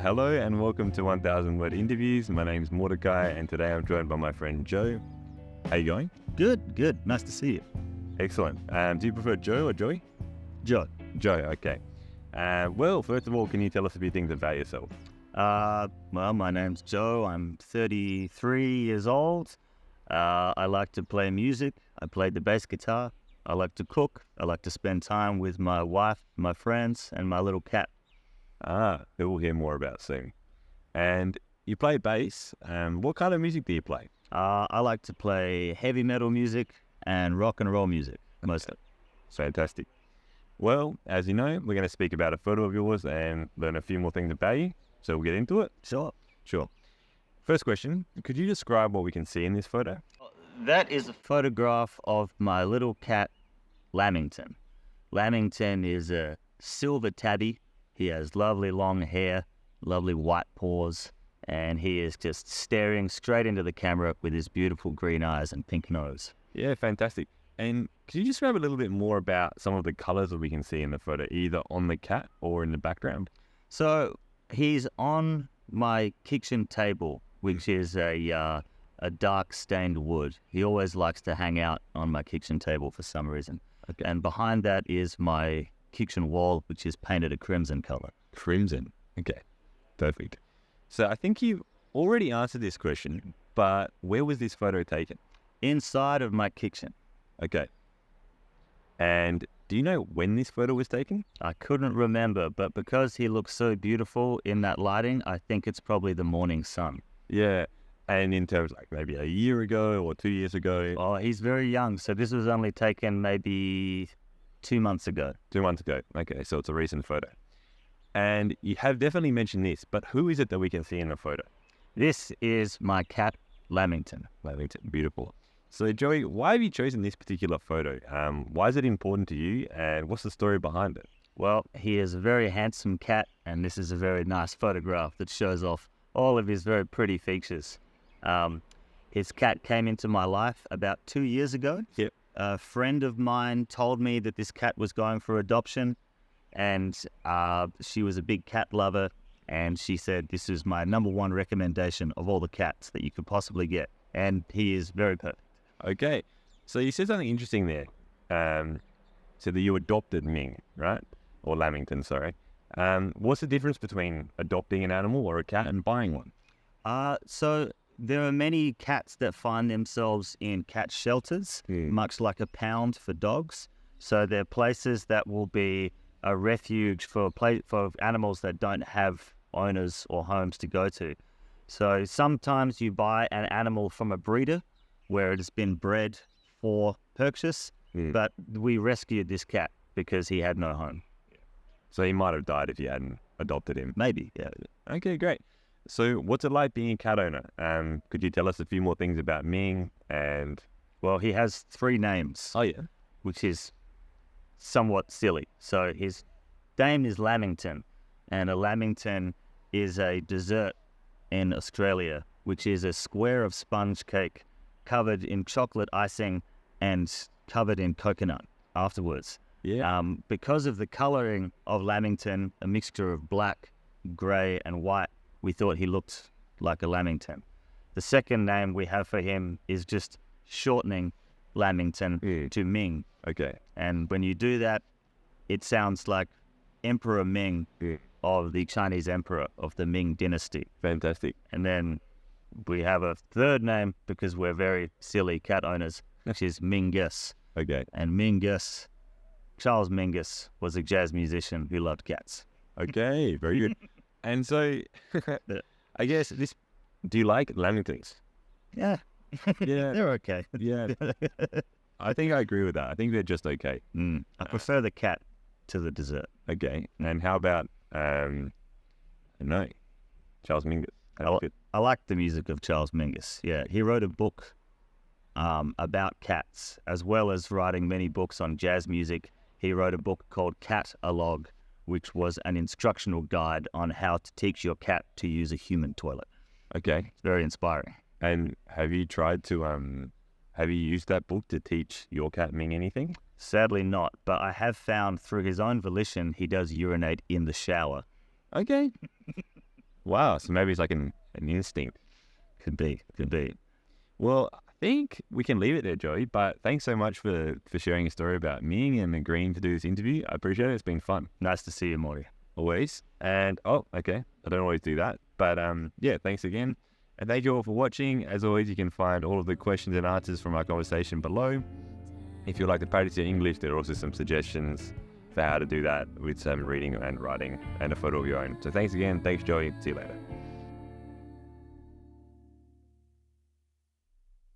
Hello and welcome to 1000 Word Interviews. My name's Mordecai and today I'm joined by my friend Joe. How you going? Good. Nice to see you. Excellent. Do you prefer Joe or Joey? Joe. Joe, okay. Well, first of all, can you tell us a few things about yourself? Well, my name's Joe. I'm 33 years old. I like to play music. I play the bass guitar. I like to cook. I like to spend time with my wife, my friends, and my little cat. That we'll hear more about soon. And you play bass. What kind of music do you play? I like to play heavy metal music and rock and roll music, mostly. Fantastic. Well, as you know, we're going to speak about a photo of yours and learn a few more things about you. So we'll get into it. Sure. First question, could you describe what we can see in this photo? That is a photograph of my little cat, Lamington. Lamington is a silver tabby. He has lovely long hair, lovely white paws, and he is just staring straight into the camera with his beautiful green eyes and pink nose. Yeah, fantastic. And could you describe a little bit more about some of the colors that we can see in the photo, either on the cat or in the background? So he's on my kitchen table, which is a dark stained wood. He always likes to hang out on my kitchen table for some reason. Okay. And behind that is my kitchen wall, which is painted a crimson color. Crimson. Okay, perfect. So I think you've already answered this question, but where was this photo taken? Inside of my kitchen. Okay. And do you know when this photo was taken? I couldn't remember, but because he looks so beautiful in that lighting, I think it's probably the morning sun. Yeah. And in terms like maybe a year ago or 2 years ago? Oh, he's very young, so this was only taken maybe 2 months ago. 2 months ago. Okay, so it's a recent photo. And you have definitely mentioned this, but who is it that we can see in the photo? This is my cat, Lamington. Lamington, beautiful. So Joey, why have you chosen this particular photo? Why is it important to you and what's the story behind it? Well, he is a very handsome cat, and this is a very nice photograph that shows off all of his very pretty features. His cat came into my life about 2 years ago. Yep. A friend of mine told me that this cat was going for adoption, and she was a big cat lover, and she said this is my number one recommendation of all the cats that you could possibly get, and he is very perfect. Okay, so you said something interesting there. So that you adopted Ming, right? Or Lamington, sorry. What's the difference between adopting an animal or a cat and buying one? So there are many cats that find themselves in cat shelters, much like a pound for dogs. So they're places that will be a refuge for animals that don't have owners or homes to go to. So sometimes you buy an animal from a breeder where it has been bred for purchase, but we rescued this cat because he had no home. So he might have died if you hadn't adopted him. Maybe, yeah. Okay, great. So what's it like being a cat owner? Could you tell us a few more things about Ming and... Well, he has 3 names. Oh, yeah. Which is somewhat silly. So his name is Lamington, and a Lamington is a dessert in Australia, which is a square of sponge cake covered in chocolate icing and covered in coconut afterwards. Yeah. Because of the colouring of Lamington, a mixture of black, grey and white, we thought he looked like a Lamington. The second name we have for him is just shortening Lamington to Ming. Okay. And when you do that, it sounds like Emperor Ming of the Chinese emperor of the Ming dynasty. Fantastic. And then we have a third name because we're very silly cat owners, which is Mingus. Okay. And Mingus, Charles Mingus, was a jazz musician who loved cats. Okay, very good. And so, I guess do you like Lamingtons? Yeah. Yeah. They're okay. Yeah. I think I agree with that. I think they're just okay. I prefer the cat to the dessert. Okay. And how about, I don't know, Charles Mingus? I like the music of Charles Mingus. Yeah, he wrote a book about cats, as well as writing many books on jazz music. He wrote a book called Cat-A-Log, which was an instructional guide on how to teach your cat to use a human toilet. Okay. It's very inspiring. And have you tried to, have you used that book to teach your cat Ming anything? Sadly not, but I have found through his own volition he does urinate in the shower. Okay. Wow. So maybe it's like an instinct. Could be. Well, I think we can leave it there, Joey. But thanks so much for sharing a story about Ming and agreeing to do this interview. I appreciate it. It's been fun. Nice to see you, Maury. Always. And okay. I don't always do that. But yeah, thanks again. And thank you all for watching. As always, you can find all of the questions and answers from our conversation below. If you'd like to practice your English, there are also some suggestions for how to do that with some reading and writing and a photo of your own. So thanks again. Thanks, Joey. See you later.